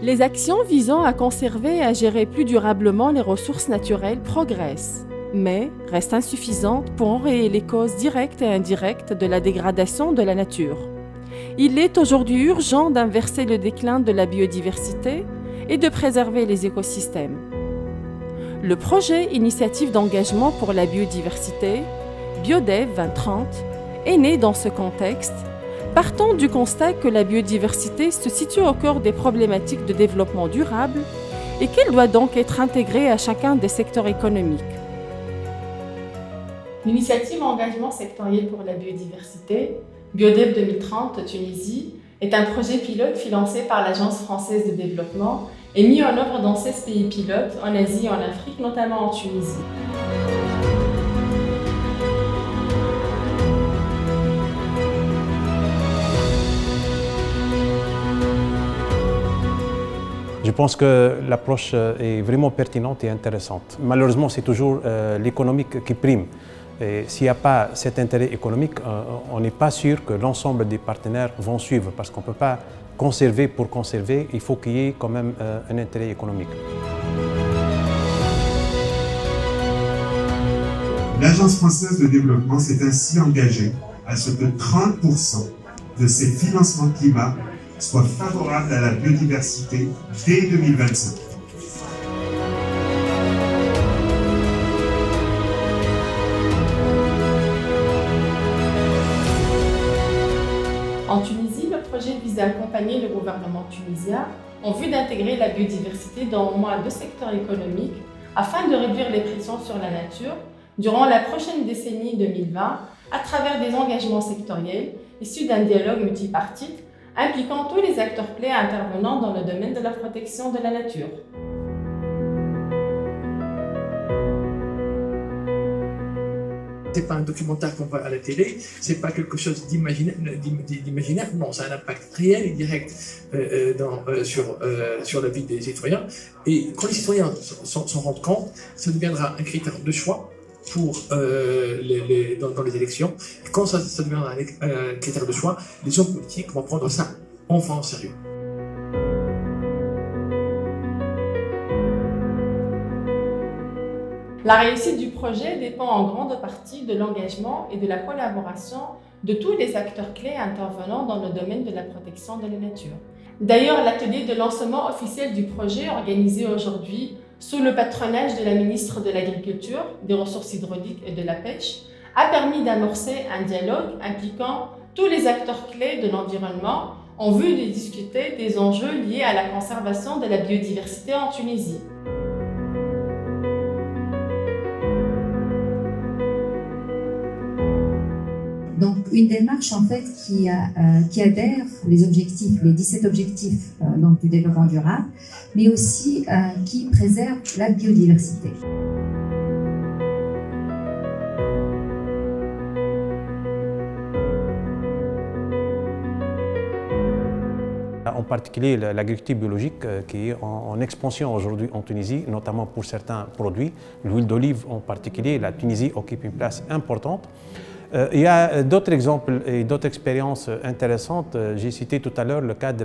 Les actions visant à conserver et à gérer plus durablement les ressources naturelles progressent, mais restent insuffisantes pour enrayer les causes directes et indirectes de la dégradation de la nature. Il est aujourd'hui urgent d'inverser le déclin de la biodiversité et de préserver les écosystèmes. Le projet Initiative d'engagement pour la biodiversité, BioDev 2030, est né dans ce contexte, partant du constat que la biodiversité se situe au cœur des problématiques de développement durable et qu'elle doit donc être intégrée à chacun des secteurs économiques. L'initiative Engagement sectoriel pour la biodiversité, BioDev 2030 Tunisie, est un projet pilote financé par l'Agence française de développement et mis en œuvre dans 16 pays pilotes en Asie et en Afrique, notamment en Tunisie. Je pense que l'approche est vraiment pertinente et intéressante. Malheureusement, c'est toujours l'économique qui prime. Et s'il n'y a pas cet intérêt économique, on n'est pas sûr que l'ensemble des partenaires vont suivre parce qu'on ne peut pas conserver pour conserver, il faut qu'il y ait quand même un intérêt économique. L'Agence française de développement s'est ainsi engagée à ce que 30% de ses financements climat soient favorables à la biodiversité dès 2025. En Tunisie, le projet vise à accompagner le gouvernement tunisien en vue d'intégrer la biodiversité dans au moins 2 secteurs économiques afin de réduire les pressions sur la nature durant la prochaine décennie 2020 à travers des engagements sectoriels issus d'un dialogue multipartite impliquant tous les acteurs clés intervenant dans le domaine de la protection de la nature. C'est pas un documentaire qu'on voit à la télé, c'est pas quelque chose d'imaginaire, non, ça a un impact réel et direct sur la vie des citoyens. Et quand les citoyens s'en rendent compte, ça deviendra un critère de choix pour dans les élections. Et quand ça deviendra un critère de choix, les hommes politiques vont prendre ça enfin en sérieux. La réussite du projet dépend en grande partie de l'engagement et de la collaboration de tous les acteurs clés intervenant dans le domaine de la protection de la nature. D'ailleurs, l'atelier de lancement officiel du projet organisé aujourd'hui sous le patronage de la ministre de l'Agriculture, des Ressources hydrauliques et de la Pêche a permis d'amorcer un dialogue impliquant tous les acteurs clés de l'environnement en vue de discuter des enjeux liés à la conservation de la biodiversité en Tunisie. Donc, une démarche en fait qui adhère les objectifs, les 17 objectifs donc, du développement durable, mais aussi qui préserve la biodiversité. En particulier l'agriculture biologique qui est en expansion aujourd'hui en Tunisie, notamment pour certains produits. L'huile d'olive en particulier, la Tunisie occupe une place importante. Il y a d'autres exemples et d'autres expériences intéressantes. J'ai cité tout à l'heure le cas de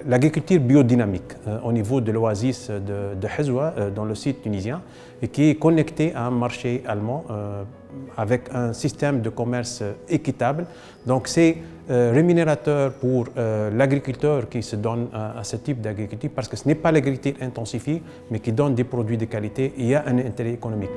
l'agriculture biodynamique au niveau de l'oasis de Hezwa, dans le site tunisien, et qui est connecté à un marché allemand avec un système de commerce équitable. Donc c'est rémunérateur pour l'agriculteur qui se donne à ce type d'agriculture parce que ce n'est pas l'agriculture intensifiée, mais qui donne des produits de qualité et il y a un intérêt économique.